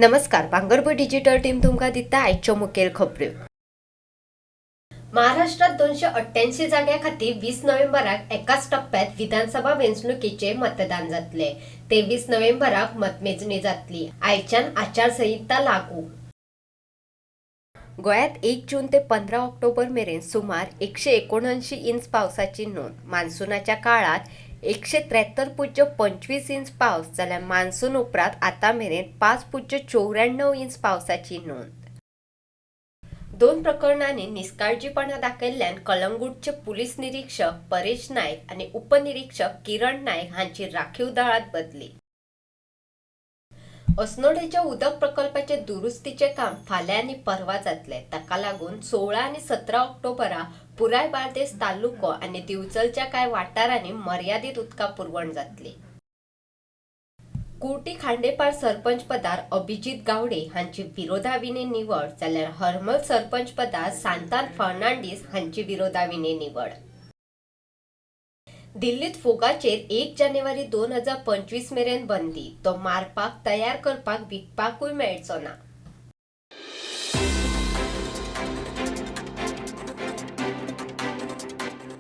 नमस्कार, भांगरभूंय digital team तुमकां दिता आयच्यो मुखेल खबऱ्यो। महाराष्ट्रात 288 जाग्यां खातीर 20 नोव्हेंबराक एकाच टप्प्यात विधानसभा वेंचणुकेचे मतदान जातले। 23 नोव्हेंबराक मतमेजणी जातली। आयच्यान आचारसंहिता लागू। गोंयांत 1 जून ते 15 ऑक्टोबर मेरेन सुमार 179 इंच पावसाची नोंद। मान्सूनाच्या काळात 173.25 इंच पावस जाल्यार मान्सून उपरांत आतां मेरेन 5.94 इंच पावसाची नोंद। 2 प्रकरणांनी निष्काळजीपणा दाखयल्ल्यान कलंगूटचे पुलीस निरीक्षक परेश नायक आनी उपनिरीक्षक किरण नायक हांची राखीव दळांत बदली। अस्नोडेच्या उदक प्रकल्पाचे दुरुस्तीचे काम फाल्यां आनी परवा जातले। ताका लागून 16 आनी 17 ऑक्टोबरा पुराय बार्देस तालुको आनी दिवचलच्या कांय वाठारांनी मर्यादीत उदका पुरवण जातली। कुर्टी खांडेपार सरपंच पदार अभिजीत गावडे हांची विरोधाविने निवड जाल्यार हरमल सरपंच पदार सांतान फर्नांडीस हांची विरोधाविने निवड। दिल्लीत फोगाचेर 1 जानेवारी 2025 मेरेन बंदी। तो मारपाक, तयार करपाक, विकपाकूय मेळचो ना।